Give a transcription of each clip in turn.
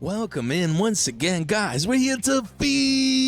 Welcome in once again, guys. We're here to feed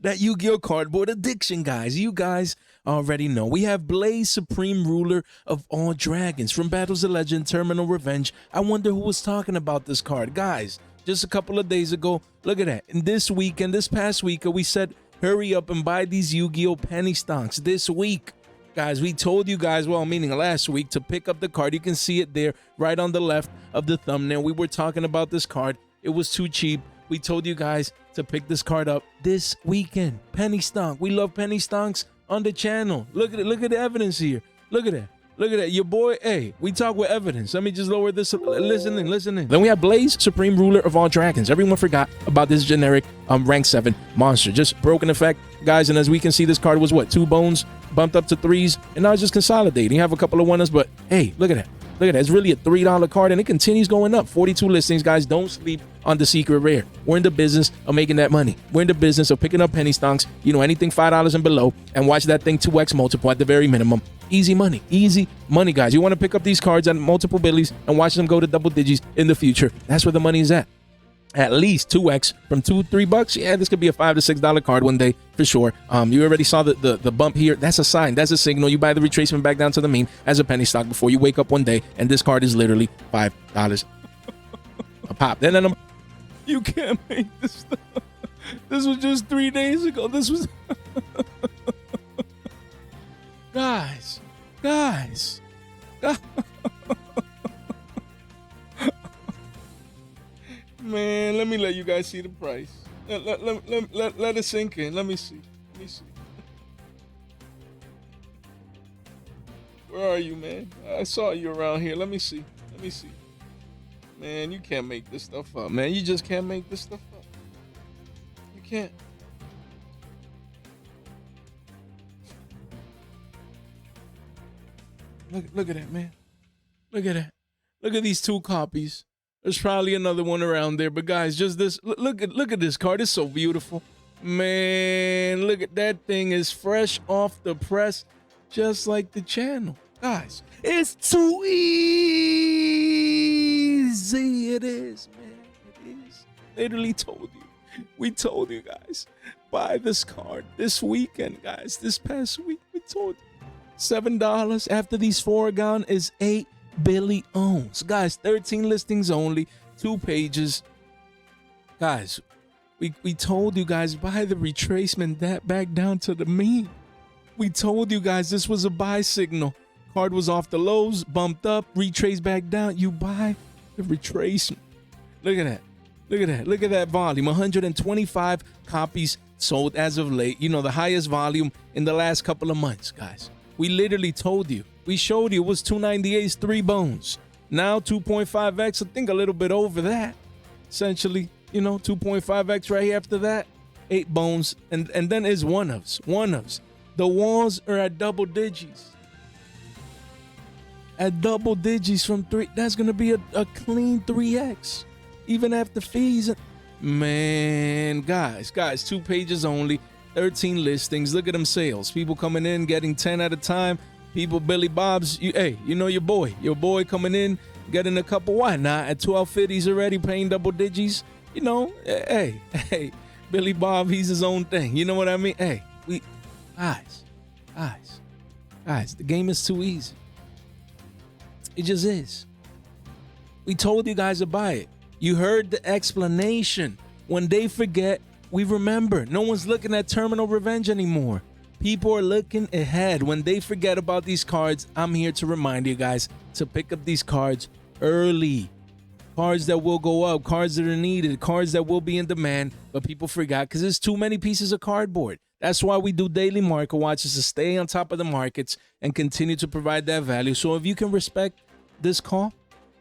that Yu-Gi-Oh cardboard addiction, guys. You guys already know. We have Blaze, Supreme Ruler of all dragons from Battles of Legend, Terminal Revenge. I wonder who was talking about this card. Guys, just a couple of days ago, look at that. And this weekend, this past week, we said, hurry up and buy these Yu-Gi-Oh penny stocks this week. Guys, we told you guys, well, meaning last week, to pick up the card. You can see it there right on the left of the thumbnail. We were talking about this card. It was too cheap. We told you guys to pick this card up this weekend. Penny stock. We love penny stocks on the channel. Look at it. Look at the evidence here. Look at that. Look at that. Your boy, hey, we talk with evidence. Let me just lower this. Listen in. Then we have Blaze, Supreme Ruler of all dragons. Everyone forgot about this generic rank 7 monster. Just broken effect, guys. And as we can see, this card was what? 2 bones, bumped up to 3s, and now it's just consolidating. You have a couple of winners, but hey, look at that. Look at that. It's really a $3 card, and it continues going up. 42 listings, guys. Don't sleep on the secret rare. We're in the business of making that money. We're in the business of picking up penny stocks, you know, anything $5 and below, and watch that thing 2x multiple at the very minimum. Easy money, guys. You want to pick up these cards at multiple billies and watch them go to double digits in the future. That's where the money is at. At least 2x from $2-3. Yeah, this could be a $5 to $6 card one day for sure. You already saw the bump here. That's a sign. That's a signal. You buy the retracement back down to the mean as a penny stock before you wake up one day, and this card is literally $5 a pop. Then you can't make this stuff. This was just 3 days ago. This was guys. Man, let me let you guys see the price. Let it sink in. Let me see. Where are you, man? I saw you around here. Let me see. Man, you can't make this stuff up, man. You just can't make this stuff up. You can't. Look at that, man. Look at that. Look at these 2 copies. There's probably another one around there, but guys, just this. Look at this card. It's so beautiful, man. Look at that thing. Is fresh off the press, just like the channel, guys. It's too easy. It is, man. It is. Literally told you. We told you guys, buy this card this weekend, guys. This past week, we told you. $7 after these 4 gone is 8 Billy owns. Guys, 13 listings only, 2 pages. Guys, we told you guys, buy the retracement that back down to the mean. We told you guys this was a buy signal. Card was off the lows, bumped up, retrace back down. You buy the retracement. Look at that. Look at that volume. 125 copies sold as of late. You know, the highest volume in the last couple of months, guys. We literally told you. We showed you it was 298's 3 bones. Now 2.5x, I think a little bit over that. Essentially, you know, 2.5x right here after that. 8 bones. And then is one-ofs. The walls are at double digits. At double digits from 3. That's going to be a clean 3x. Even after fees. Man, guys, 2 pages only. 13 listings. Look at them sales. People coming in, getting 10 at a time. People, Billy Bob's, you know your boy coming in, getting a couple. Why not? At 12.50s already paying double digits. You know, hey, Billy Bob, he's his own thing. You know what I mean? Hey, guys, the game is too easy. It just is. We told you guys to buy it. You heard the explanation. When they forget, we remember. No one's looking at Terminal Revenge anymore. People are looking ahead. When they forget about these cards, I'm here to remind you guys to pick up these cards early. Cards that will go up, cards that are needed, cards that will be in demand, but people forgot because there's too many pieces of cardboard. That's why we do daily market watches, to stay on top of the markets and continue to provide that value. So if you can respect this call,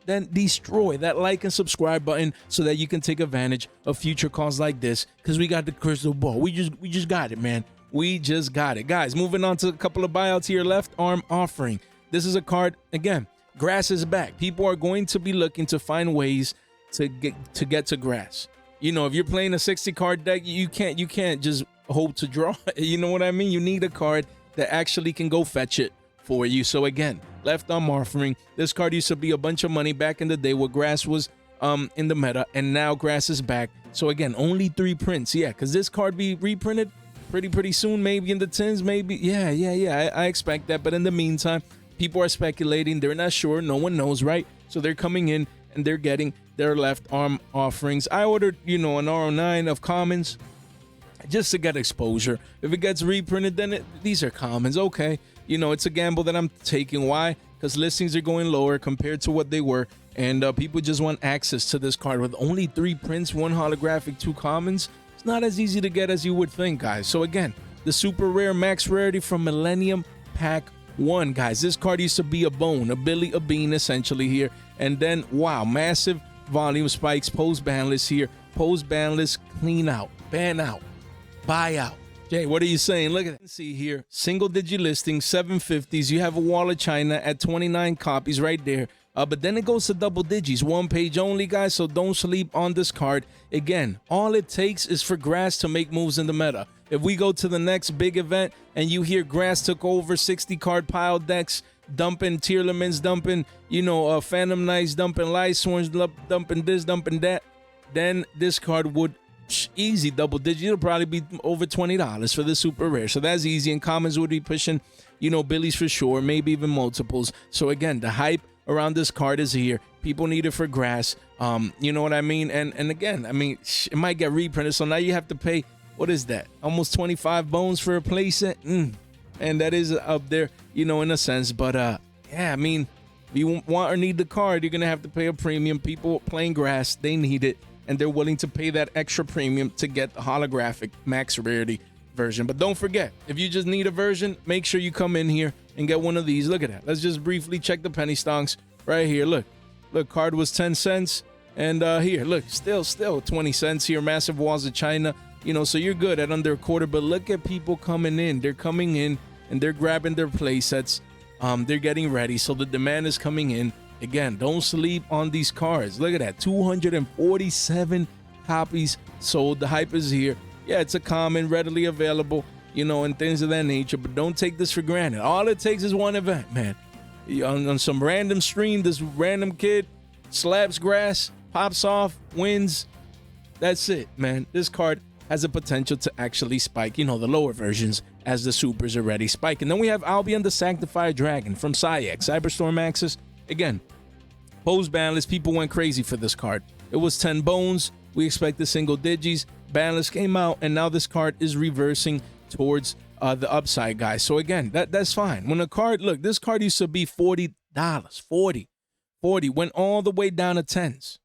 then destroy that like and subscribe button so that you can take advantage of future calls like this, because we got the crystal ball. We just got it, man. We just got it. Guys, moving on to a couple of buyouts here. Left arm offering. This is a card, again, grass is back. People are going to be looking to find ways to get to grass. You know, if you're playing a 60 card deck, you can't just hope to draw. You know what I mean? You need a card that actually can go fetch it for you. So again, left arm offering. This card used to be a bunch of money back in the day where grass was in the meta, and now grass is back. So again, only 3 prints. Yeah, because this card be reprinted pretty soon, maybe in the 10s, maybe. Yeah. I expect that. But in the meantime, people are speculating. They're not sure. No one knows, right? So they're coming in and they're getting their left arm offerings. I ordered, an R09 of commons just to get exposure. If it gets reprinted, then these are commons. Okay. It's a gamble that I'm taking. Why? Because listings are going lower compared to what they were. And people just want access to this card with only 3 prints, 1 holographic, 2 commons. It's not as easy to get as you would think, guys. So again, the super rare max rarity from Millennium Pack 1, guys. This card used to be a bone, a Billy, a bean, essentially here. And then, wow, massive volume spikes, post-banlist here. Post-banlist, clean out, ban out, buy out. Jay, what are you saying? Look at that. See here, single digi listing, 750s. You have a wall of China at 29 copies right there. But then it goes to double digis, 1 page only, guys. So don't sleep on this card. Again, all it takes is for grass to make moves in the meta. If we go to the next big event and you hear grass took over 60 card pile decks, dumping Tearlaments, dumping, Phantom Knights, dumping Lightsworns, dumping this, dumping that, then this card would easy double digit. It'll probably be over $20 for the super rare. So that's easy. And commons would be pushing, Billies for sure, maybe even multiples. So again, the hype around this card is here. People need it for grass. You know what I mean? And again, it might get reprinted. So now you have to pay, what is that? Almost 25 bones for a playset. And that is up there, in a sense. But yeah, if you want or need the card, you're gonna have to pay a premium. People playing grass, they need it, and they're willing to pay that extra premium to get the holographic max rarity version. But don't forget, if you just need a version, make sure you come in here and get one of these. Look at that. Let's just briefly check the penny stonks right here. Look, card was 10 cents. And here, look, still 20 cents here. Massive walls of China. So you're good at under a quarter. But look at people coming in. They're coming in and they're grabbing their play sets. They're getting ready. So the demand is coming in. Again, don't sleep on these cards. Look at that. 247 copies sold. The hype is here. Yeah, it's a common, readily available, and things of that nature. But don't take this for granted. All it takes is one event, man. On some random stream, this random kid slaps grass, pops off, wins. That's it, man. This card has the potential to actually spike, the lower versions as the supers already spike. And then we have Albion the Sanctified Dragon from Psyx, Cyberstorm Axis. Again, post-banlist, people went crazy for this card. It was 10 bones. We expect the single digis. Banlist came out, and now this card is reversing towards the upside, guys. So again, that's fine. When a card, look, this card used to be $40, 40, went all the way down to 10s.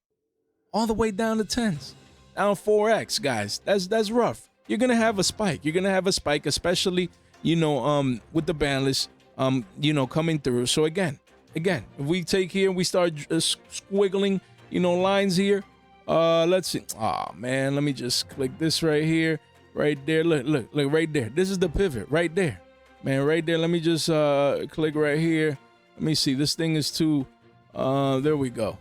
All the way down to 10s. Down 4x, guys. That's rough. You're gonna have a spike. You're gonna have a spike, especially, with the banlist, coming through. So again, if we take here and we start squiggling, lines here, let's see. Oh man, let me just click this right here, right there. Look, right there. This is the pivot right there, man, right there. Let me just click right here. Let me see. This thing is too. There we go.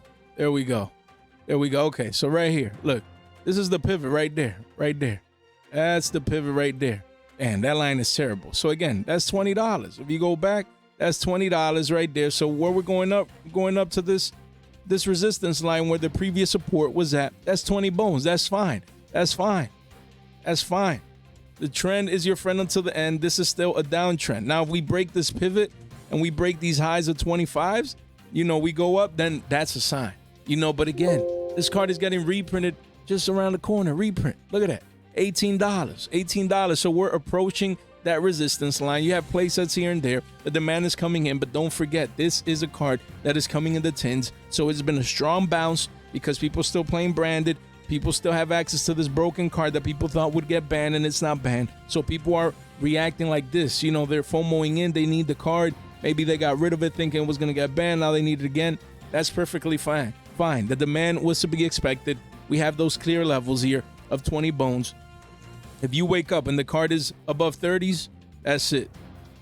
Okay, so right here, look. This is the pivot right there, That's the pivot right there. And that line is terrible. So again, that's $20. If you go back, that's $20 right there. So where we're going up to this resistance line where the previous support was at, that's 20 bones. That's fine. The trend is your friend until the end. This is still a downtrend. Now, if we break this pivot and we break these highs of 25s, we go up, then that's a sign. But again, this card is getting reprinted just around the corner. Reprint. Look at that. $18. So we're approaching that resistance line. You have play sets here and there. The demand is coming in, but don't forget, this is a card that is coming in the 10s. So it's been a strong bounce because people still playing branded. People still have access to this broken card that people thought would get banned, and it's not banned. So people are reacting like this. They're FOMOing in. They need the card. Maybe they got rid of it thinking it was going to get banned. Now they need it again. That's perfectly fine. The demand was to be expected. We have those clear levels here of 20 bones. If you wake up and the card is above 30s, that's it.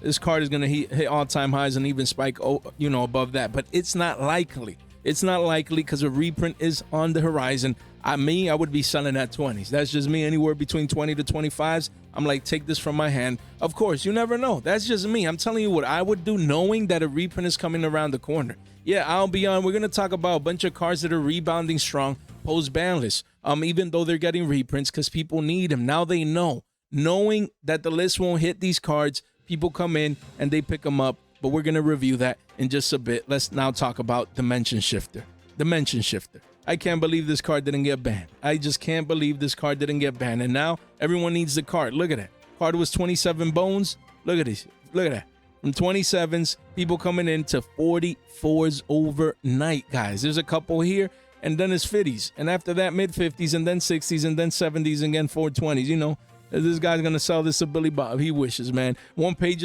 This card is going to hit all-time highs and even spike, above that. But it's not likely. It's not likely because a reprint is on the horizon. I would be selling at 20s. That's just me, anywhere between 20 to 25s. I'm like, take this from my hand. Of course, you never know. That's just me. I'm telling you what I would do knowing that a reprint is coming around the corner. Yeah, I'll be on. We're going to talk about a bunch of cards that are rebounding strong post-banlist, even though they're getting reprints because people need them. Now they know. Knowing that the list won't hit these cards, people come in and they pick them up. But we're going to review that in just a bit. Let's now talk about Dimension Shifter. Dimension Shifter. I can't believe this card didn't get banned. I just can't believe this card didn't get banned. And now everyone needs the card. Look at that. Card was 27 bones. Look at this. Look at that. From 27s, people coming in to 44s overnight, guys. There's a couple here, and then it's 50s. And after that, mid-50s, and then 60s, and then 70s, and then 420s. You know, this guy's going to sell this to Billy Bob. He wishes, man. One page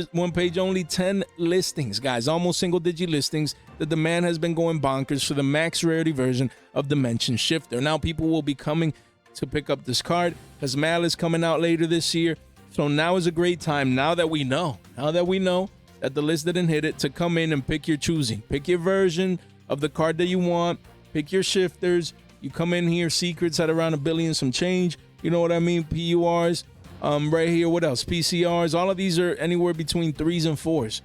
only, 10 listings, guys. Almost single-digit listings. The demand has been going bonkers for the max rarity version of Dimension Shifter. Now people will be coming to pick up this card because Mal is coming out later this year. So now is a great time, now that we know that the list didn't hit it, to come in and pick your choosing. Pick your version of the card that you want. Pick your shifters. You come in here, secrets at around $1 billion some change. You know what I mean? PURs. Right here, what else? PCRs. All of these are anywhere between 3s and 4s.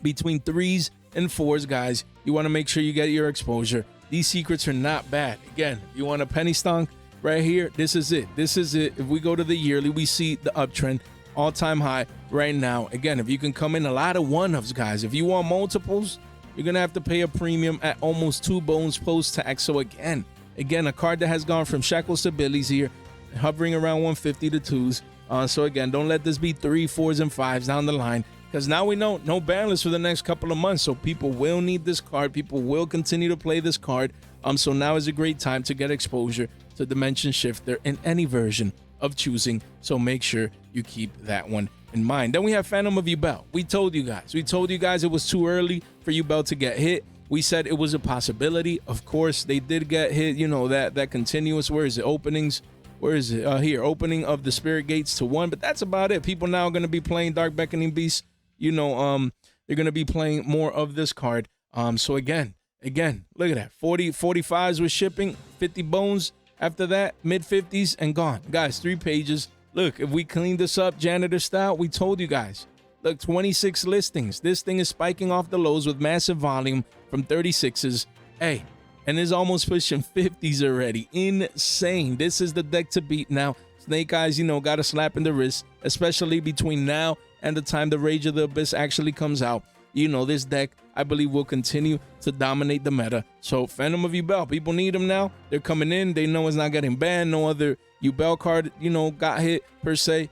Between 3s and 4s, guys. You want to make sure you get your exposure. These secrets are not bad. Again, if you want a penny stonk right here, this is it. This is it. If we go to the yearly, we see the uptrend, all-time high right now. Again, if you can come in a lot of one-ups, guys. If you want multiples, you're going to have to pay a premium at almost 2 bones post-tax. So again, a card that has gone from shackles to billies here, hovering around 150 to 2s. So again, don't let this be 3, 4s, and 5s down the line, because now we know no banlist for the next couple of months. So people will need this card. People will continue to play this card. So now is a great time to get exposure to Dimension Shifter in any version of choosing. So make sure you keep that one in mind. Then we have Phantom of Yubel. We told you guys it was too early for Yubel to get hit. We said it was a possibility. Of course, they did get hit. You know, that continuous, where is it? Openings. Where is it? Here, opening of the Spirit Gates to 1, but that's about it. People now are going to be playing Dark Beckoning Beast. You know, they're going to be playing more of this card. So again, look at that. 45s was shipping, 50 bones after that, mid-50s and gone. Guys, 3 pages. Look, if we clean this up janitor style, we told you guys. Look, 26 listings. This thing is spiking off the lows with massive volume from 36s. Hey. And is almost pushing 50s already. Insane. This is the deck to beat now. Snake Eyes, you know, got a slap in the wrist, especially between now and the time the Rage of the Abyss actually comes out. You know, this deck, I believe, will continue to dominate the meta. So, Phantom of Yubel, people need him now. They're coming in. They know it's not getting banned. No other Yubel card, you know, got hit, per se.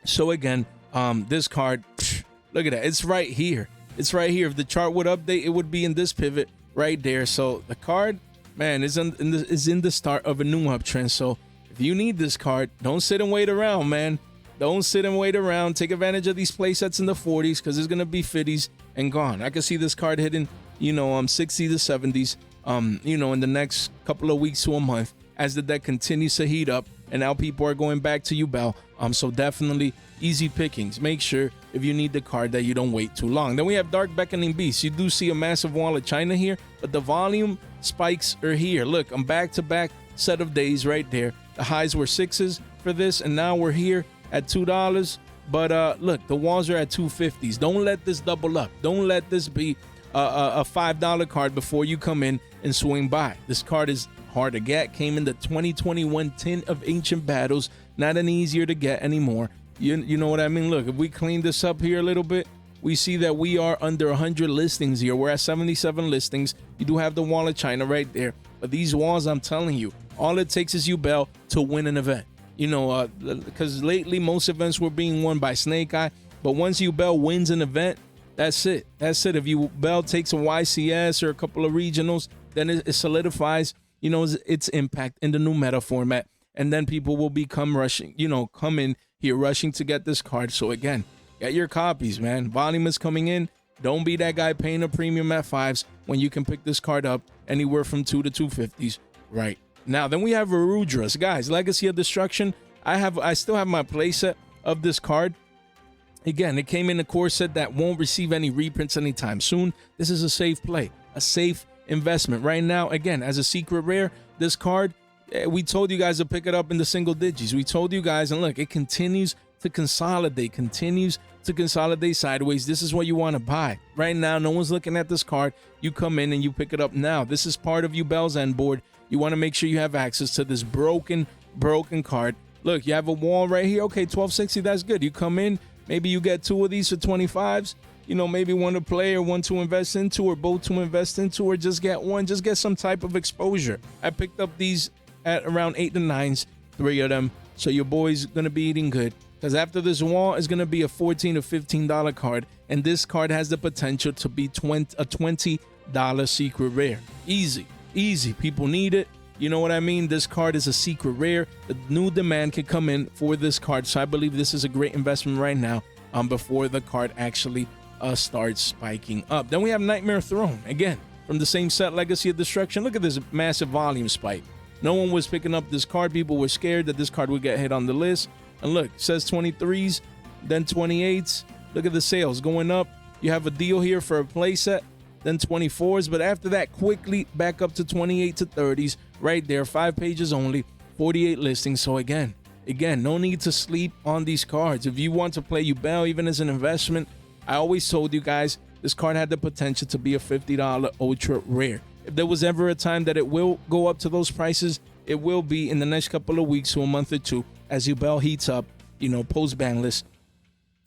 So, again, this card, look at that. It's right here. It's right here. If the chart would update, it would be in this pivot right there. So the card, man, is in the start of a new uptrend. So if you need this card, don't sit and wait around, man. Don't sit and wait around. Take advantage of these play sets in the 40s, because it's gonna be 50s and gone. I can see this card hitting, you know, 60 to 70s, you know, in the next couple of weeks to a month, as the deck continues to heat up, and now people are going back to Yubel. So definitely easy pickings. Make sure if you need the card that you don't wait too long. Then we have Dark Beckoning Beast. You do see a massive wall of China here, but the volume spikes are here. Look, I'm back-to-back set of days right there. The highs were 6s for this, and now we're here at $2. But look, the walls are at 250s. Don't let this double up. Don't let this be a $5 card before you come in and swing by. This card is hard to get. Came in the 2021 Tin of Ancient Battles. Not any easier to get anymore. You know what I mean? Look, if we clean this up here a little bit, we see that we are under 100 listings here. We're at 77 listings. You do have the wall of China right there. But these walls, I'm telling you, all it takes is Yubel to win an event. You know, because lately most events were being won by Snake Eye. But once Yubel wins an event, that's it. That's it. If Yubel takes a YCS or a couple of regionals, then it solidifies, you know, its impact in the new meta format. And then people will become rushing, you know, come in here rushing to get this card. So again, get your copies, man. Volume is coming in. Don't be that guy paying a premium at 5s when you can pick this card up anywhere from 2 to 250s right now. Then we have Varudras. Guys, Legacy of Destruction. I still have my playset of this card. Again, it came in a core set that won't receive any reprints anytime soon. This is a safe play. A safe investment. Right now, again, as a secret rare, this card, we told you guys to pick it up in the single digits. We told you guys, and look, it continues to consolidate, sideways. This is what you want to buy. Right now, no one's looking at this card. You come in and you pick it up now. This is part of Yubel's end board. You want to make sure you have access to this broken card. Look, you have a wall right here. Okay, 1260, that's good. You come in, maybe you get 2 of these for 25s. You know, maybe one to play or one to invest into or both to invest into, or just get one, just get some type of exposure. I picked up these at around 8 to 9s, 3 of them. So your boy's going to be eating good, because after this wall is going to be a $14 to $15 card. And this card has the potential to be a $20 secret rare. Easy. People need it. You know what I mean? This card is a secret rare. The new demand can come in for this card. So I believe this is a great investment right now before the card actually starts spiking up. Then we have Nightmare Throne. Again, from the same set, Legacy of Destruction. Look at this massive volume spike. No one was picking up this card. People were scared that this card would get hit on the list. And look, it says 23s, then 28s. Look at the sales going up. You have a deal here for a playset, then 24s. But after that, quickly back up to 28 to 30s. Right there, 5 pages only, 48 listings. So again, no need to sleep on these cards. If you want to play Yubel, even as an investment, I always told you guys, this card had the potential to be a $50 ultra rare. If there was ever a time that it will go up to those prices, it will be in the next couple of weeks to a month or two, as Yubel heats up, you know, post-banlist,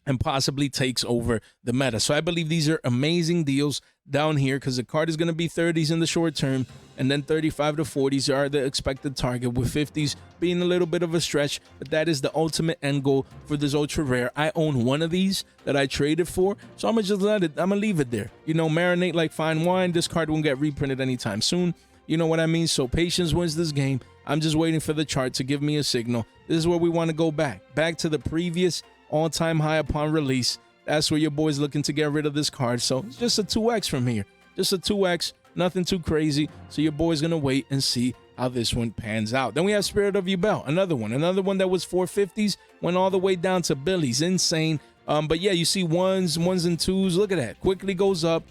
and possibly takes over the meta. So I believe these are amazing deals down here, because the card is going to be 30s in the short term, and then 35 to 40s are the expected target, with 50s being a little bit of a stretch. But that is the ultimate end goal for this ultra rare. I own one of these that I traded for, so I'm gonna just I'm gonna leave it there. You know, marinate like fine wine. This card won't get reprinted anytime soon. You know what I mean? So patience wins this game. I'm just waiting for the chart to give me a signal. This is where we want to go back to the previous all-time high upon release. That's where your boy's looking to get rid of this card. So it's just a 2x from here. Just a 2x, nothing too crazy. So your boy's going to wait and see how this one pans out. Then we have Spirit of Yubel, another one that was 450s, went all the way down to Billy's. Insane. But yeah, you see ones and twos. Look at that. Quickly goes up.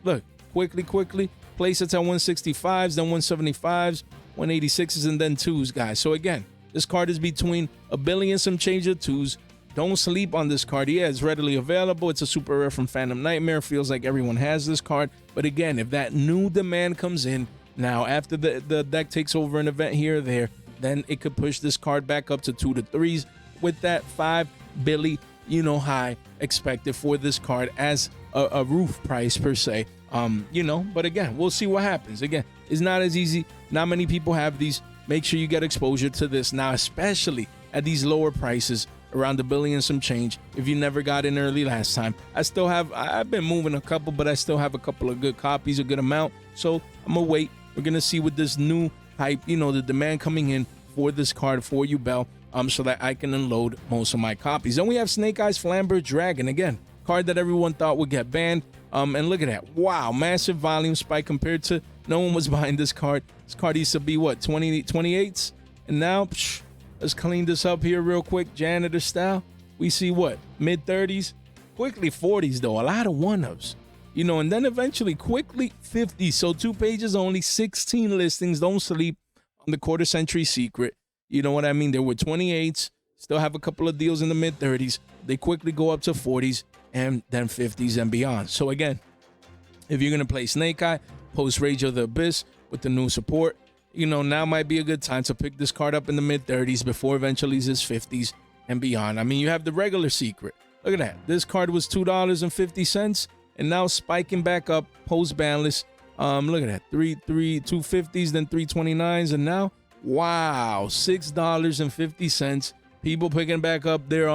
Look, quickly. Place it at 165s, then 175s, 186s, and then twos, guys. So again, this card is between a billion some change of twos. Don't sleep on this card. Yeah, it's readily available. It's a super rare from Phantom Nightmare. Feels like everyone has this card. But again, if that new demand comes in now after the deck takes over an event here or there, then it could push this card back up to 2 to 3s with that 5 Billy, you know, high expected for this card as a roof price per se. You know, but again, we'll see what happens. Again, it's not as easy. Not many people have these. Make sure you get exposure to this now, especially at these lower prices, around $1 billion some change. If you never got in early last time, I've been moving a couple, but I still have a couple of good copies, a good amount. So I'm gonna wait. We're gonna see with this new hype, you know, the demand coming in for this card for Yubel, so that I can unload most of my copies. Then we have Snake Eyes Flamber Dragon, again, card that everyone thought would get banned. And look at that. Wow, massive volume spike compared to no one was buying this card. This card used to be what, 28s? And now, let's clean this up here real quick, janitor style. We see what, mid 30s, quickly 40s though, a lot of one-ups. You know, and then eventually quickly 50s. So 2 pages only, 16 listings. Don't sleep on the quarter century secret. You know what I mean? There were 28s, still have a couple of deals in the mid 30s. They quickly go up to 40s and then 50s and beyond. So again, if you're going to play Snake Eye, post Rage of the Abyss with the new support, you know, now might be a good time to pick this card up in the mid 30s before eventually it's 50s and beyond. I mean, you have the regular secret. Look at that. This card was $2.50 and now spiking back up post banlist. Look at that. 250s, then 329s, and now, wow, $6.50. People picking back up their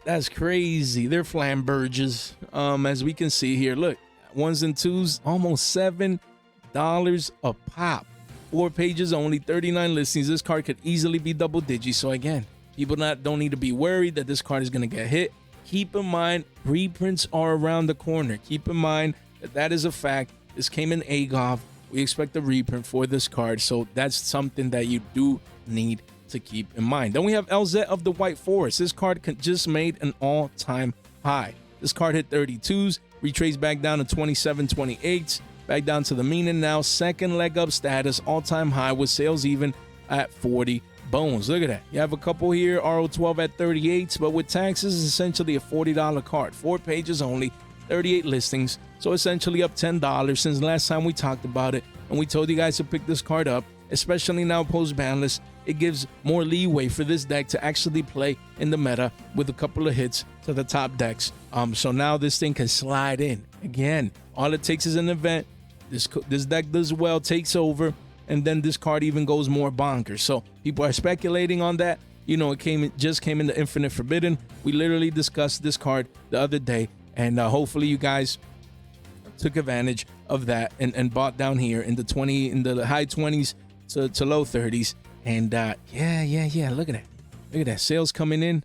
that's crazy. They're flamberges. As we can see here, look, ones and twos, almost $7 a pop. 4 pages only, 39 listings. This card could easily be double digits. So again, people don't need to be worried that this card is going to get hit. Keep in mind, reprints are around the corner. Keep in mind that is a fact. This came in AGOV. We expect a reprint for this card. So that's something that you do need to keep in mind. Then we have LZ of the White Forest. This card just made an all-time high. This card hit 32s, retraced back down to 27, 28s. back down to the mean, and now second leg up status, all-time high with sales even at 40 bones. Look at that. You have a couple here, RO12 at 38, but with taxes, it's essentially a $40 card. 4 pages only, 38 listings, so essentially up $10 since last time we talked about it, and we told you guys to pick this card up, especially now post-banlist. It gives more leeway for this deck to actually play in the meta with a couple of hits to the top decks. So now this thing can slide in. Again, all it takes is an event. This deck does well, takes over, and then this card even goes more bonkers. So people are speculating on that. You know, it just came into Infinite Forbidden. We literally discussed this card the other day, and hopefully you guys took advantage of that and bought down here in the high 20s to low 30s. And yeah, look at that. Look at that. Sales coming in.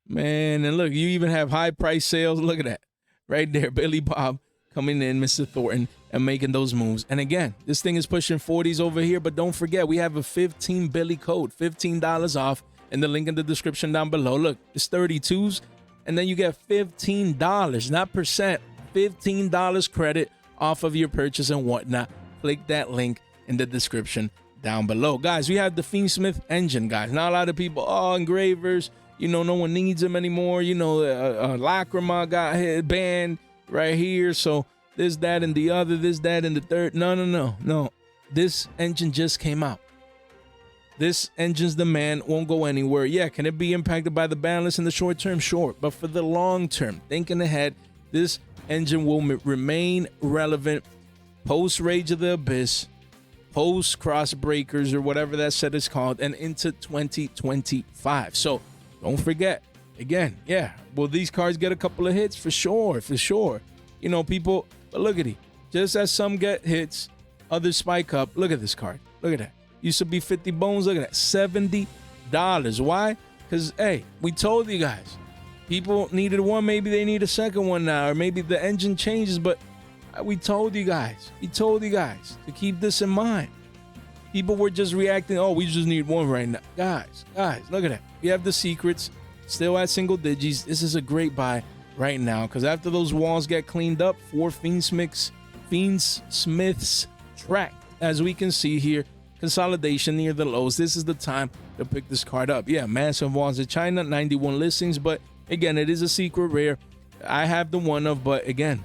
Man, and look, you even have high price sales. Look at that. Right there, Billy Bob coming in, Mr. Thornton, and making those moves. And again, this thing is pushing 40s over here, but don't forget, we have a 15 Billy code, $15 off, and the link in the description down below. Look, it's 32s, and then you get $15, not percent, $15 credit off of your purchase and whatnot. Click that link in the description down below. Guys, we have the Fiendsmith engine, guys. Not a lot of people, engravers, you know, no one needs them anymore. You know, Lacrima got banned right here. So this, that, and the other, this, that, and the third. No. This engine just came out. This engine's the man, won't go anywhere. Yeah, can it be impacted by the banlist in the short term? Sure. But for the long term, thinking ahead, this engine will remain relevant post Rage of the Abyss, post Crossbreakers, or whatever that set is called, and into 2025. So don't forget, again, yeah, will these cards get a couple of hits? For sure. You know, people, but look at it. Just as some get hits, others spike up. Look at this card. Look at that. Used to be 50 bones. Look at that. $70. Why? Because, hey, we told you guys. People needed one. Maybe they need a second one now. Or maybe the engine changes. But we told you guys. To keep this in mind. People were just reacting, oh, we just need one right now. Guys, look at that. We have the secrets. Still at single digits. This is a great buy right now. Because after those walls get cleaned up, 4 Fiendsmiths track. As we can see here. Consolidation near the lows. This is the time to pick this card up. Yeah, massive walls in China, 91 listings, but again, it is a secret rare. I have the one of, but again,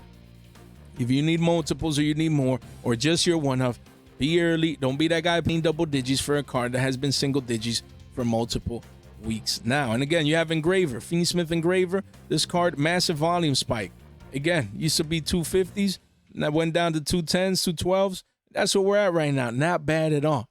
if you need multiples or you need more, or just your one of, be early. Don't be that guy paying double digits for a card that has been single digits for multiple weeks now. And again, you have Engraver, Fiendsmith Engraver. This card, massive volume spike. Again, used to be 250s, and that went down to 210s, 212s. That's where we're at right now. Not bad at all.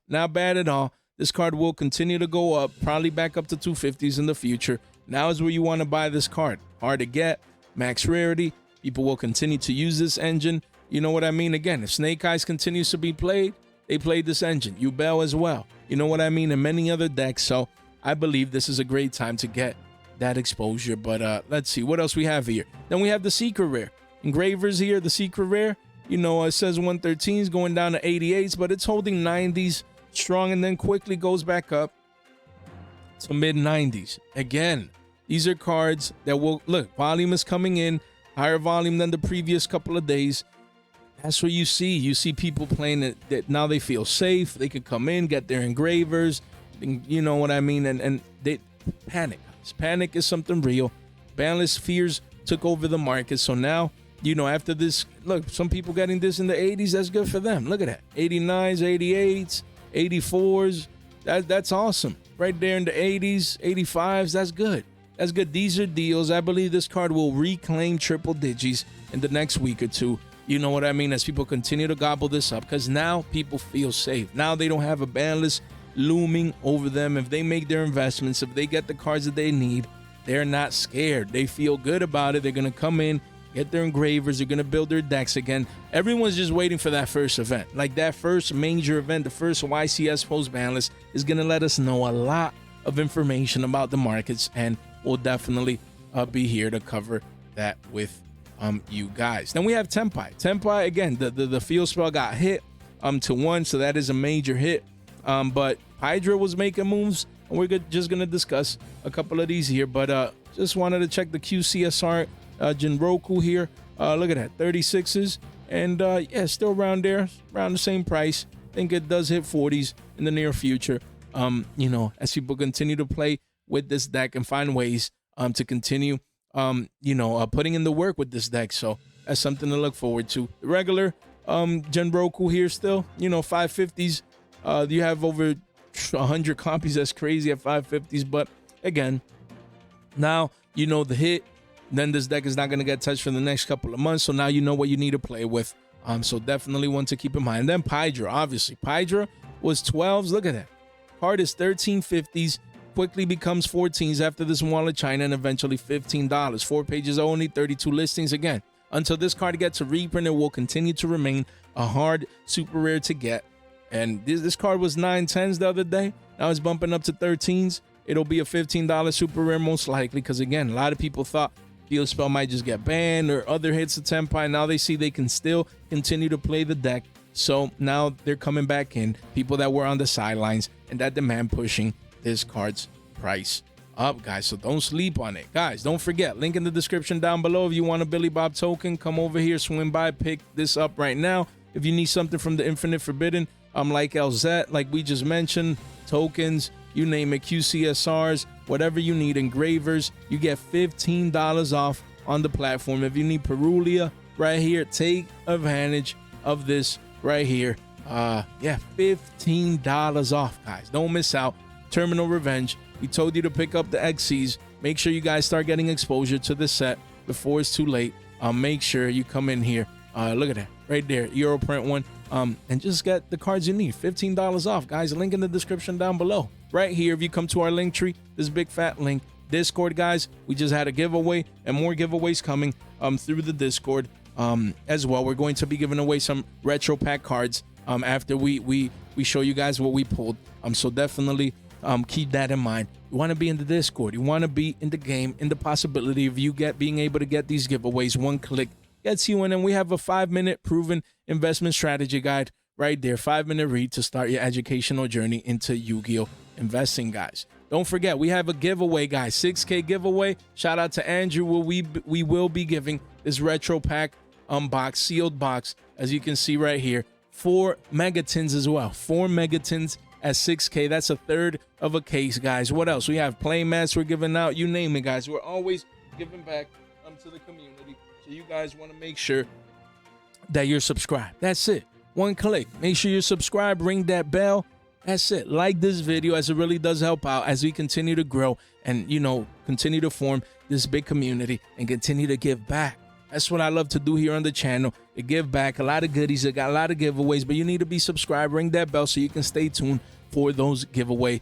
This card will continue to go up, probably back up to 250s in the future. Now is where you want to buy this card. Hard to get, max rarity. People will continue to use this engine. You know what I mean? Again, if Snake Eyes continues to be played, they played this engine. Yubel as well. You know what I mean? And many other decks. So I believe this is a great time to get that exposure. But let's see what else we have here. Then we have the secret rare. Engravers here, the secret rare. You know, it says 113s going down to 88s, but it's holding 90s strong and then quickly goes back up to mid 90s. Again, these are cards that will, look, volume is coming in, higher volume than the previous couple of days. That's what you see. You see people playing it that now they feel safe. They could come in, get their engravers, you know what I mean? And they panic. Panic is something real. Banlist fears took over the market. So now, you know, after this, look, some people getting this in the 80s, that's good for them. Look at that. 89s, 88s, 84s. That's awesome. Right there in the 80s, 85s, that's good. That's good. These are deals. I believe this card will reclaim triple digits in the next week or two. You know what I mean? As people continue to gobble this up, because now people feel safe. Now they don't have a ban list looming over them. If they make their investments, if they get the cards that they need, they're not scared. They feel good about it. They're going to come in, get their engravers. They're going to build their decks again. Everyone's just waiting for that first event. Like that first major event, the first YCS post-ban list is going to let us know a lot of information about the markets, and we'll definitely be here to cover that with you guys. Then we have Tenpai. Tenpai, again, the field spell got hit to 1, so that is a major hit. But Hydra was making moves, and we're just going to discuss a couple of these here. But just wanted to check the QCSR Jinroku here. Look at that, 36s. And yeah, still around there, around the same price. Think it does hit 40s in the near future. You know, as people continue to play with this deck and find ways to continue you know, putting in the work with this deck. So that's something to look forward to. The regular Genroku here still, you know, 550s. You have over 100 copies. That's crazy at 550s. But again, now you know the hit. Then this deck is not going to get touched for the next couple of months. So now you know what you need to play with. So definitely one to keep in mind. And then Pydra, obviously. Pydra was 12s. Look at that. Card is 1350s. Quickly becomes 14s after this Wall of China, and eventually $15. 4 pages only, 32 listings. Again, until this card gets a reprint, it will continue to remain a hard super rare to get. And this card was 9/10s the other day. Now it's bumping up to 13s. It'll be a $15 super rare most likely, because again, a lot of people thought Spell might just get banned or other hits of Tenpai. Now they see they can still continue to play the deck. So now they're coming back in, people that were on the sidelines, and that demand pushing this card's price up, guys. So don't sleep on it, guys. Don't forget, link in the description down below. If you want a Billy Bob token, come over here, swing by, pick this up right now. If you need something from the Infinite Forbidden, like LZ, like we just mentioned, tokens, you name it, QCSRs, whatever you need, engravers, you get $15 off on the platform. If you need Perulia right here, take advantage of this right here. Yeah, $15 off, guys. Don't miss out. Terminal Revenge. We told you to pick up the XCs. Make sure you guys start getting exposure to the set before it's too late. Make sure you come in here. Look at that right there, Euro print one. And just get the cards you need. $15 off, guys. Link in the description down below. Right here, if you come to our link tree, this big fat link. Discord, guys. We just had a giveaway, and more giveaways coming through the Discord as well. We're going to be giving away some retro pack cards after we show you guys what we pulled. So definitely keep that in mind. You want to be in the Discord. You want to be in the game, in the possibility of you being able to get these giveaways. One click gets you in, and we have a 5-minute proven investment strategy guide right there. 5-minute read to start your educational journey into Yu-Gi-Oh! Investing, guys. Don't forget, we have a giveaway, guys. 6K giveaway. Shout out to Andrew. We will be giving this retro pack box, sealed box, as you can see right here. 4 megatins as well. 4 megatins at 6K. That's a third of a case, guys. What else? We have playmats we're giving out. You name it, guys. We're always giving back to the community. So you guys want to make sure that you're subscribed. That's it. One click. Make sure you're subscribed. Ring that bell. That's it. Like this video, as it really does help out as we continue to grow and, you know, continue to form this big community and continue to give back. That's what I love to do here on the channel, to give back. A lot of goodies. I got a lot of giveaways, but you need to be subscribed. Ring that bell so you can stay tuned for those giveaway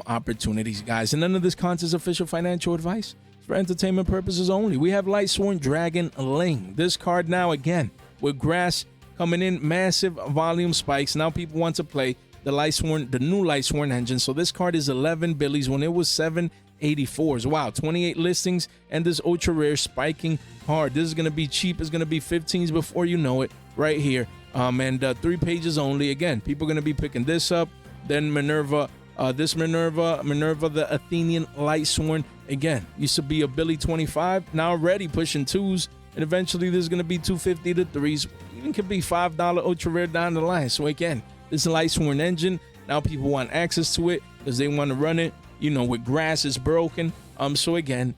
opportunities, guys. And none of this content is official financial advice. It's for entertainment purposes only. We have Lightsworn Dragon Ling. This card now, again, with grass coming in, massive volume spikes. Now people want to play the Lightsworn, the new Lightsworn engine. So this card is 11 billies when it was 784s. Wow, 28 listings, and this ultra rare spiking hard. This is going to be cheap. It's going to be 15s before you know it right here. And 3 pages only. Again, people are going to be picking this up. Then Minerva, Minerva, the Athenian Lightsworn. Again, used to be a Billy 25, now already pushing 2s. And eventually there's going to be 250 to 3s. Even could be $5 ultra rare down the line. So again, this Lightsworn engine, now people want access to it because they want to run it, you know, with grass is broken. So again,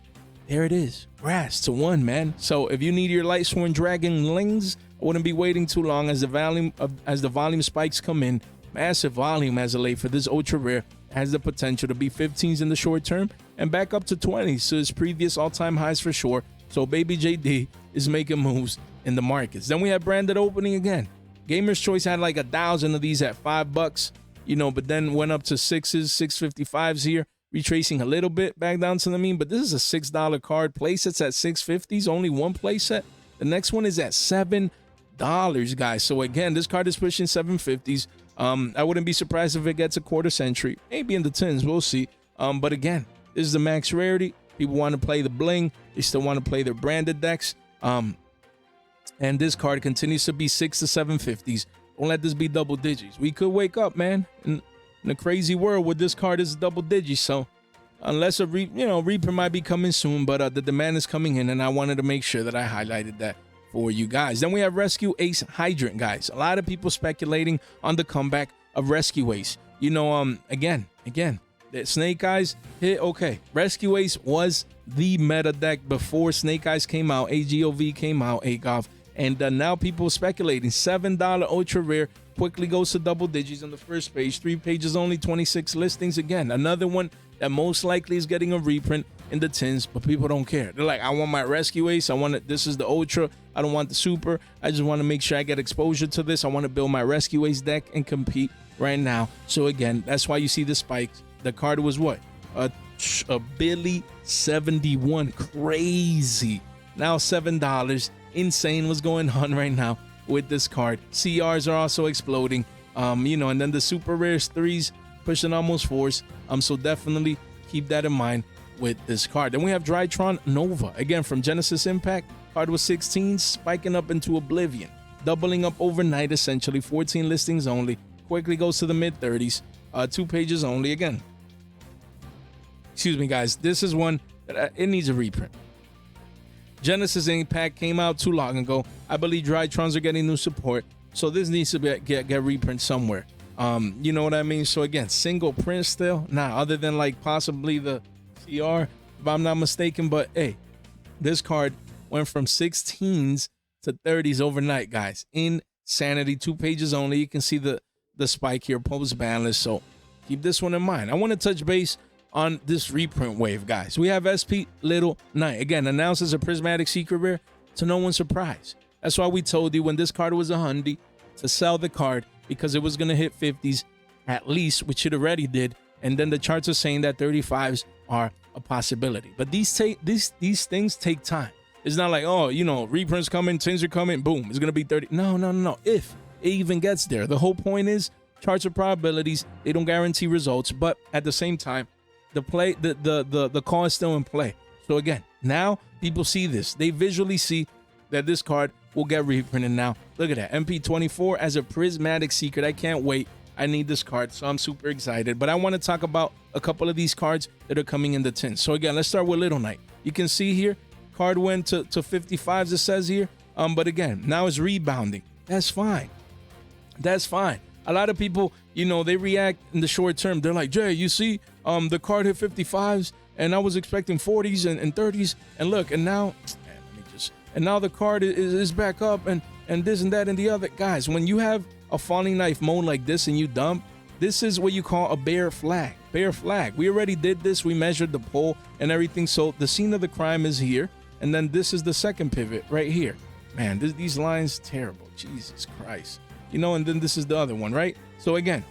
there it is. Grass to 1, man. So if you need your Lightsworn Dragon Lings, I wouldn't be waiting too long as the volume spikes come in. Massive volume as of late for this ultra rare. Has the potential to be 15s in the short term and back up to 20s to its previous all-time highs for sure. So Baby JD is making moves in the markets. Then we have branded opening again. Gamer's Choice had like 1,000 of these at $5, you know, but then went up to 6s, 655s here, retracing a little bit back down to the mean. But this is a $6 card. Playsets at 650s, only one playset. The next one is at $7, guys. So again, this card is pushing 750s. I wouldn't be surprised if it gets a quarter century, maybe in the 10s. We'll see. But again, this is the max rarity. People want to play the bling. They still want to play their branded decks. And this card continues to be 6 to 750s. Don't let this be double digits. We could wake up, man, in a crazy world where this card is double digits. So unless a Reaper might be coming soon, but the demand is coming in, and I wanted to make sure that I highlighted that for you guys. Then we have Rescue Ace Hydrant, guys. A lot of people speculating on the comeback of Rescue Ace. You know, again, that Snake Eyes hit. Okay, Rescue Ace was the meta deck before Snake Eyes came out, AGOV came out, AGOV, and now people speculating. $7 ultra rare quickly goes to double digits on the first page. 3 pages only, 26 listings. Again, another one that most likely is getting a reprint in the tins, but people don't care. They're like, I want my Rescue Ace. I want it. This is the ultra. I don't want the super. I just want to make sure I get exposure to this. I want to build my Rescue Ace deck and compete right now. So again, that's why you see the spikes. The card was what? A Billy 71. Crazy. Now $7. Insane what's going on right now with this card. CRs are also exploding. You know, and then the super rares 3s pushing almost 4s. So definitely keep that in mind with this card. Then we have Drytron Nova. Again, from Genesis Impact. Card was 16, spiking up into oblivion. Doubling up overnight, essentially. 14 listings only. Quickly goes to the mid-30s. 2 pages only. Again, excuse me, guys. This is one that it needs a reprint. Genesis Impact came out too long ago. I believe Drytrons are getting new support, so this needs to get reprint somewhere. You know what I mean? So again, single print still? Nah, other than like possibly the CR, if I'm not mistaken. But hey, this card went from 16s to 30s overnight, guys. Insanity. 2 pages only. You can see the spike here, post-banlist. So keep this one in mind. I want to touch base on this reprint wave, guys. We have SP Little Knight. Again, announced as a prismatic secret rare to no one's surprise. That's why we told you when this card was $100 to sell the card, because it was going to hit 50s at least, which it already did. And then the charts are saying that 35s are a possibility. But these things take time. It's not like, oh, you know, reprints coming, tins are coming, boom, it's going to be 30. No. If it even gets there. The whole point is charts are probabilities. They don't guarantee results, but at the same time, the call is still in play. So again, now people see this. They visually see that this card will get reprinted now. Look at that. MP24 as a prismatic secret. I can't wait. I need this card, so I'm super excited. But I want to talk about a couple of these cards that are coming in the tins. So again, let's start with Little Knight. You can see here, card went to 55s, it says here. But again, now it's rebounding. That's fine. That's fine. A lot of people, you know, they react in the short term. They're like, Jay, you see, the card hit 55s, and I was expecting 40s and 30s, and look, and now, and now the card is back up, and this and that and the other. Guys, when you have a falling knife mode like this and you dump, this is what you call a bear flag. Bear flag. We already did this. We measured the pull and everything. So the scene of the crime is here, and then this is the second pivot right here. Man, these lines terrible. Jesus Christ. You know, and then this is the other one, right? So again,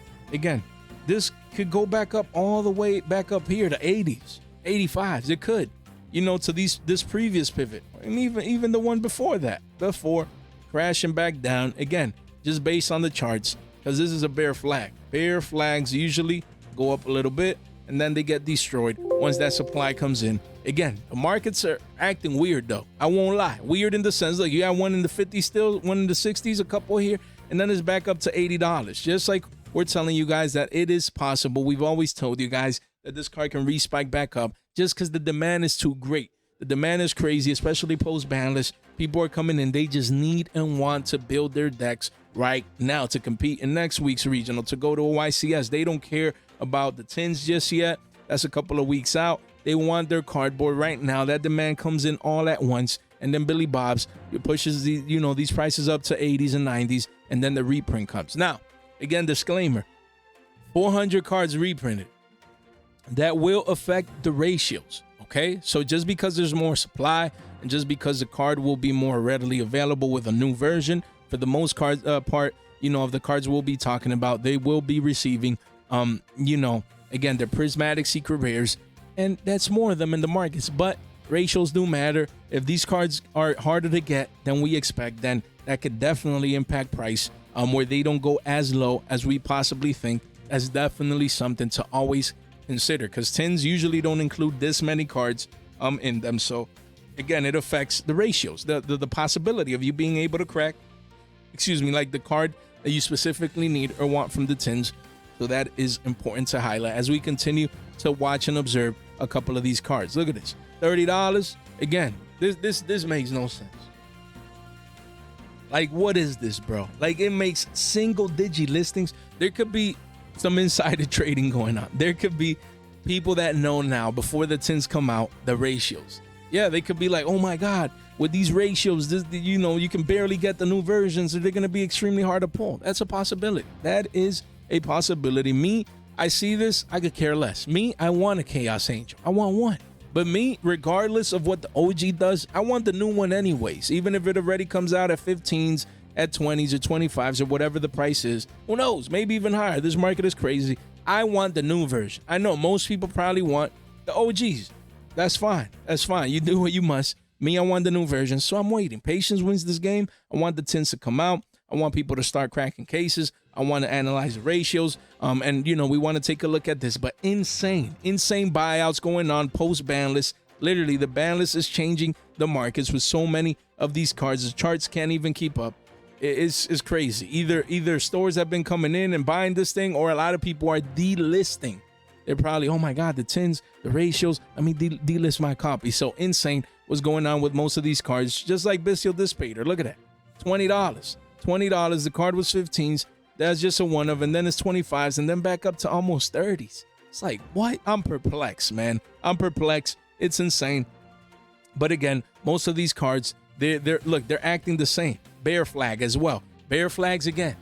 this could go back up all the way back up here to 80s, 85s. It could, you know, to this previous pivot, and even the one before that, before crashing back down again, just based on the charts, because this is a bear flag. Bear flags usually go up a little bit, and then they get destroyed once that supply comes in. Again, the markets are acting weird, though. I won't lie. Weird in the sense, like, you got one in the 50s still, one in the 60s, a couple here, and then it's back up to $80. Just like we're telling you guys that it is possible. We've always told you guys that this card can respike back up just because the demand is too great. The demand is crazy, especially post-banlist. People are coming in. They just need and want to build their decks right now to compete in next week's regional, to go to a YCS. They don't care about the tins just yet. That's a couple of weeks out. They want their cardboard right now. That demand comes in all at once, and then Billy Bob's pushes these prices up to 80s and 90s, and then the reprint comes. Now, again, disclaimer: 400 cards reprinted. That will affect the ratios. Okay, so just because there's more supply, and just because the card will be more readily available with a new version, for the most part, of the cards we'll be talking about, they will be receiving, again, they're prismatic secret rares, and that's more of them in the markets. But ratios do matter. If these cards are harder to get than we expect, then that could definitely impact price, where they don't go as low as we possibly think. That's definitely something to always consider, because tins usually don't include this many cards in them. So again, it affects the ratios, the possibility of you being able to crack, like the card that you specifically need or want from the tins. So that is important to highlight as we continue to watch and observe a couple of these cards. Look at this, $30. Again, this makes no sense. Like, what is this, bro? Like, it makes single digit listings. There could be some insider trading going on. There could be people that know now before the tins come out, the ratios. Yeah, they could be like, oh my God, with these ratios, this, you know, you can barely get the new versions, so they're going to be extremely hard to pull. That's a possibility. That is a possibility. Me, I see this, I could care less. Me, I want a Chaos Angel. I want one. But me, regardless of what the OG does, I want the new one anyways. Even if it already comes out at 15s, at 20s or 25s or whatever the price is. Who knows? Maybe even higher. This market is crazy. I want the new version. I know most people probably want the OGs. That's fine. That's fine. You do what you must. Me, I want the new version, so I'm waiting. Patience wins this game. I want the tins to come out. I want people to start cracking cases. I want to analyze the ratios. And, you know, we want to take a look at this. But insane buyouts going on post-banlist. Literally, the ban list is changing the markets with so many of these cards. The charts can't even keep up. It's crazy. Either stores have been coming in and buying this thing, or a lot of people are delisting. They're probably, oh my God, the tins, the ratios. Let me delist my copy. So insane what's going on with most of these cards. Just like Bestial Dispater. Look at that. $20. $20. The card was 15s. That's just a one of, and then it's 25s, and then back up to almost 30s. It's like, what? I'm perplexed, man. I'm perplexed. It's insane. But again, most of these cards, they're acting the same. Bear flag as well. Bear flags again.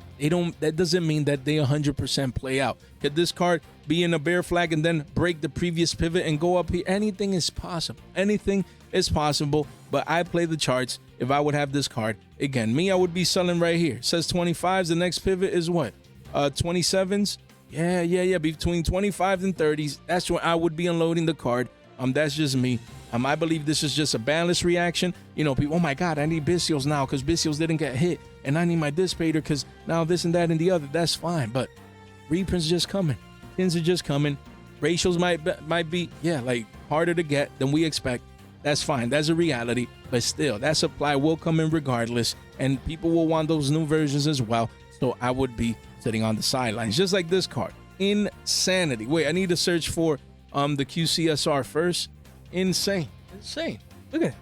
That doesn't mean that they 100% play out. Could this card be in a bear flag and then break the previous pivot and go up here? Anything is possible. Anything is possible. But I play the charts. If I would have this card, again, me, I would be selling right here. It says 25s. The next pivot is what? 27s. Yeah. Between 25s and 30s. That's when I would be unloading the card. That's just me. I believe this is just a banlist reaction. You know, people, oh my God, I need Bestials now because Bestials didn't get hit. And I need my Dispater because now this and that and the other. That's fine. But reprints just coming. Tins are just coming. Ratios might be, like harder to get than we expect. That's fine. That's a reality. But still, that supply will come in regardless. And people will want those new versions as well. So I would be sitting on the sidelines. Just like this card. Insanity. Wait, I need to search for the QCSR first. Insane. Look at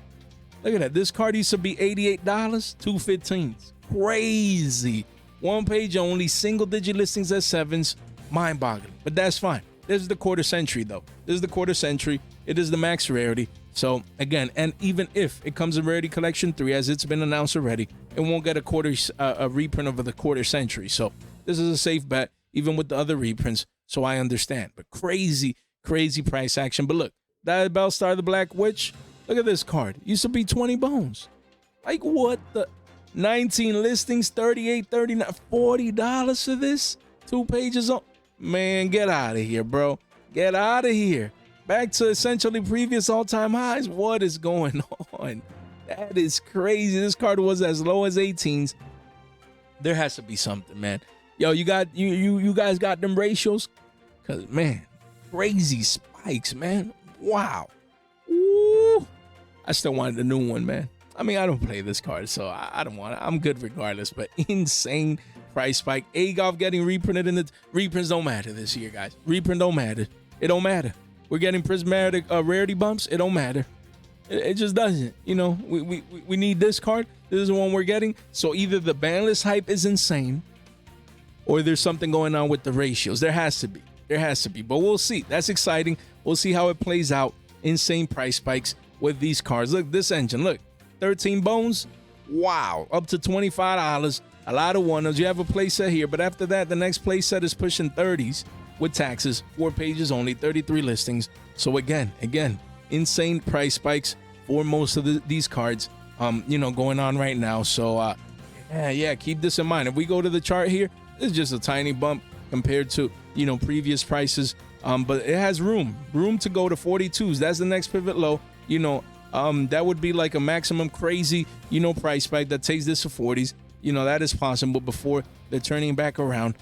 that. This card used to be $88, 215s. Crazy. One page only, single digit listings at 7s. Mind boggling. But that's fine. This is the quarter century though. This is the quarter century. It is the max rarity. So again, and even if it comes in Rarity Collection 3, as it's been announced already, it won't get a reprint of the quarter century. So this is a safe bet, even with the other reprints. So I understand. But crazy price action. But look. That Bellstar the Black Witch. Look at this card. Used to be 20 bones. Like what the 19 listings, 38, 39, $40 for this? 2 pages on. Man, get out of here, bro. Get out of here. Back to essentially previous all-time highs. What is going on? That is crazy. This card was as low as 18s. There has to be something, man. Yo, you guys got them ratios? Cause man, crazy spikes, man. Wow. Ooh. I still wanted a new one, man. I mean, I don't play this card, so I don't want it. I'm good regardless, but insane price spike. A-Golf getting reprinted in the reprints don't matter this year, guys. Reprint don't matter. It don't matter. We're getting prismatic rarity bumps. It don't matter. It just doesn't. You know, we need this card. This is the one we're getting. So either the banlist hype is insane or there's something going on with the ratios. There has to be. But we'll see. That's exciting. We'll see how it plays out. Insane price spikes with these cards. Look, this engine. Look, 13 bones. Wow. Up to $25. A lot of one-offs. You have a playset here. But after that, the next playset is pushing 30s with taxes. 4 pages only. 33 listings. So again, insane price spikes for most of these cards, going on right now. So, keep this in mind. If we go to the chart here, it's just a tiny bump compared to, previous prices. But it has room to go to 42s. That's the next pivot low. That would be like a maximum crazy, price spike that takes this to 40s. That is possible before they're turning back around.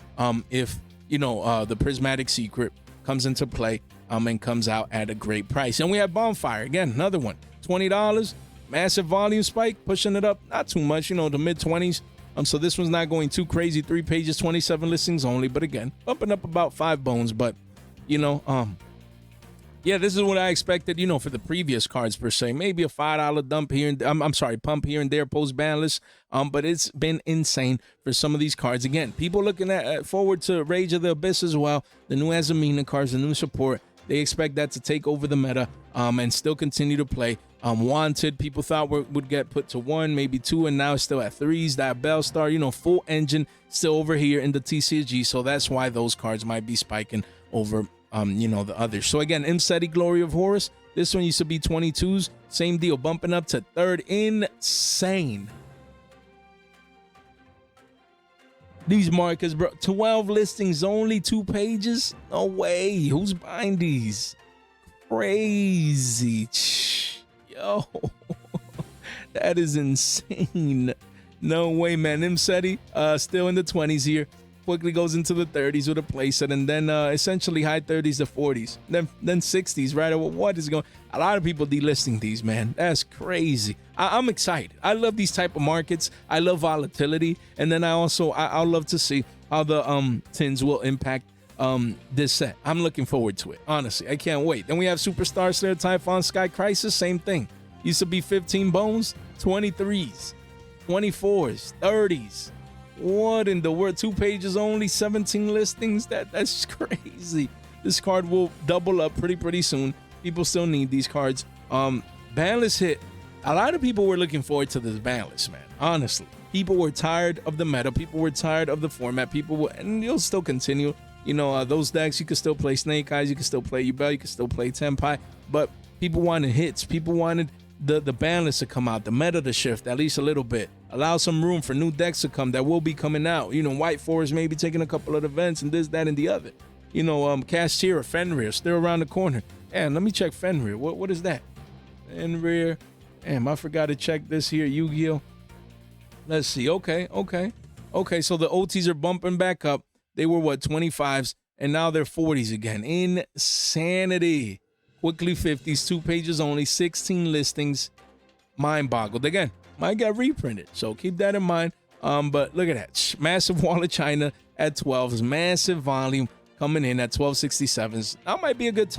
If, the prismatic secret comes into play, and comes out at a great price. And we have Bonfire, again, another one, $20, massive volume spike, pushing it up, not too much, the mid 20s. So this one's not going too crazy. 3 pages, 27 listings only. But again, bumping up about 5 bones. But, Yeah, this is what I expected, for the previous cards per se. Maybe a $5 dump here and I'm sorry, pump here and there post-banlist. But it's been insane for some of these cards. Again, people looking at forward to Rage of the Abyss as well. The new Azamina cards, the new support. They expect that to take over the meta and still continue to play. Wanted, people thought would get put to 1, maybe 2, and now it's still at 3s. That Bellstar, full engine still over here in the TCG. So that's why those cards might be spiking over the others. So again, Imseti, Glory of Horus. This one used to be 22s. Same deal, bumping up to 3rd. Insane. These markers, bro. 12 listings, only 2 pages? No way. Who's buying these? Crazy. Yo. That is insane. No way, man. Imseti, still in the 20s here. Quickly goes into the 30s with a playset, and then essentially high 30s to 40s, then 60s, right? What is going? A lot of people delisting these, man. That's crazy. I'm excited. I love these type of markets. I love volatility, and then I'll love to see how the tins will impact this set. I'm looking forward to it. Honestly, I can't wait. Then we have Superstar Slayer, Typhon, Sky Crisis. Same thing. Used to be 15 bones, 23s, 24s, 30s. What in the world? 2 pages only, 17 listings. That's crazy. This card will double up pretty soon. People still need these cards. Banlist hit. A lot of people were looking forward to this banlist, man. Honestly, people were tired of the meta. People were tired of the format. And you'll still continue. Those decks, you can still play Snake Eyes. You can still play Yubel. You can still play Tenpai. But people wanted hits. People wanted the banlist to come out, the meta to shift at least a little bit, allow some room for new decks to come that will be coming out. White Forest maybe taking a couple of events and this, that, and the other. Cashier or Fenrir still around the corner. And let me check Fenrir. What is that? Fenrir. Damn, I forgot to check this here. Yu-Gi-Oh. Let's see. Okay. So the OTs are bumping back up. They were 25s, and now they're 40s again. Insanity. Quickly 50s, 2 pages only, 16 listings. Mind boggled. Again, might get reprinted, so keep that in mind. But look at that. Massive wall of China at 12s. Massive volume coming in at 1267s. Now might be a good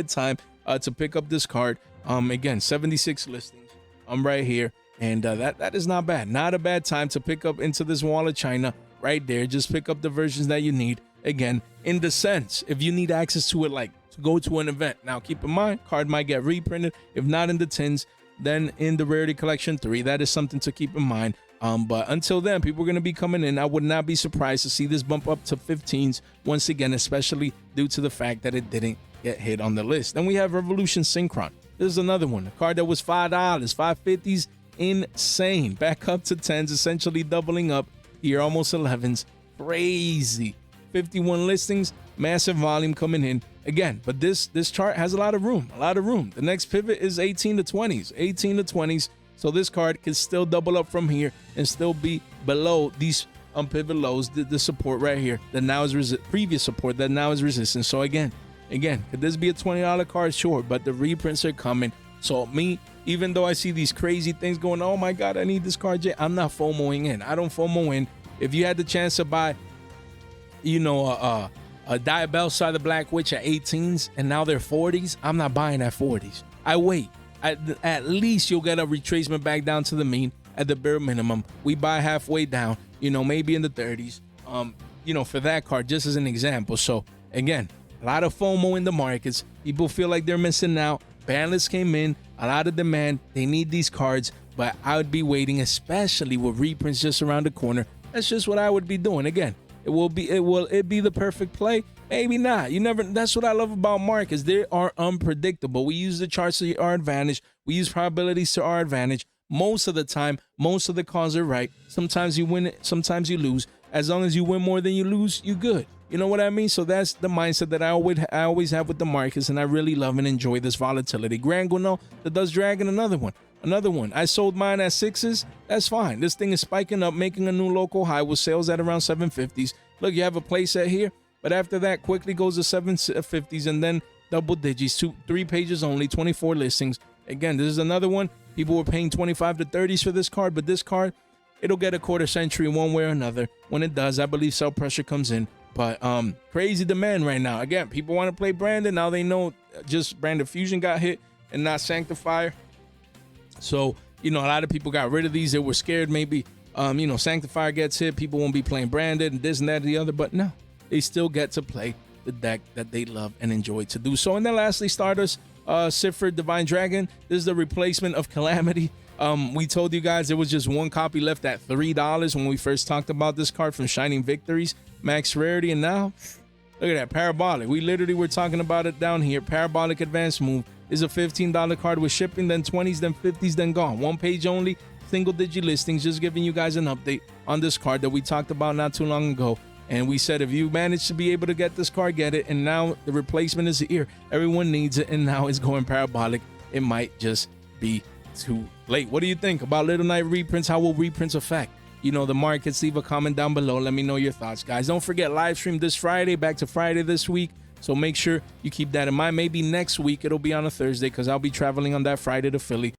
time. To pick up this card. Again, 76 listings. I'm right here. And that is not bad. Not a bad time to pick up into this wall of China right there. Just pick up the versions that you need. Again, in the sense, if you need access to it, like to go to an event. Now, keep in mind, card might get reprinted. If not in the tins, then in the Rarity Collection 3. That is something to keep in mind. But until then, people are going to be coming in. I would not be surprised to see this bump up to 15s once again, especially due to the fact that it didn't get hit on the list. Then we have Revolution Synchron. This is another one. A card that was $5, 550s. Insane. Back up to 10s, essentially doubling up here, almost 11s. Crazy. 51 listings, massive volume coming in again. But this chart has a lot of room. The next pivot is 18 to 20s. So this card can still double up from here and still be below these pivot lows, the support right here that now is previous support that now is resistance. So again, could this be a $20 card? Sure, but the reprints are coming. So me, even though I see these crazy things going, oh my God, I need this card, I'm not FOMOing in. I don't FOMO in. If you had the chance to buy, a Diabell Side the Black Witch at 18s and now they're 40s, I'm not buying at 40s. I wait. At least you'll get a retracement back down to the mean at the bare minimum. We buy halfway down, maybe in the 30s, for that card, just as an example. So again, a lot of FOMO in the markets. People feel like they're missing out. Banlist came in, a lot of demand. They need these cards, but I would be waiting, especially with reprints just around the corner. That's just what I would be doing. Again, will it be the perfect play? Maybe not. You never. That's what I love about markets. They are unpredictable. We use the charts to our advantage. We use probabilities to our advantage. Most of the time, most of the calls are right. Sometimes you win, sometimes you lose. As long as you win more than you lose, you good. You know what I mean? So that's the mindset that I always have with the markets, and I really love and enjoy this volatility. Grand Guano, the Dust Dragon, another one. I sold mine at 6s. That's fine. This thing is spiking up, making a new local high with sales at around 750s. Look, you have a playset here, but after that, quickly goes to 750s and then double digits. 3 pages only, 24 listings. Again, this is another one. People were paying 25 to 30s for this card, but this card, it'll get a quarter century one way or another. When it does, I believe sell pressure comes in. But crazy demand right now. Again, people want to play Branded. Now they know just Branded Fusion got hit and not Sanctifier. So, you know, a lot of people got rid of these. They were scared maybe, you know, Sanctifier gets hit, people won't be playing Branded and this and that and the other. But no, they still get to play the deck that they love and enjoy to do so. And then lastly, Stardust, Sifred Divine Dragon. This is the replacement of Calamity. We told you guys there was just one copy left at $3 when we first talked about this card from Shining Victories, max rarity, and now look at that, Parabolic. We literally were talking about it down here. Parabolic Advanced Move is a $15 card with shipping, then 20s, then 50s, then gone. One page only, single digit listings, just giving you guys an update on this card that we talked about not too long ago. And we said if you manage to be able to get this card, get it. And now the replacement is here. Everyone needs it, and now it's going Parabolic. It might just be too late. What do you think about Little Knight reprints? How will reprints affect, you know, the markets? Leave a comment down below. Let me know your thoughts, guys. Don't forget, live stream this Friday, back to Friday this week. So make sure you keep that in mind. Maybe next week it'll be on a Thursday because I'll be traveling on that Friday to Philly.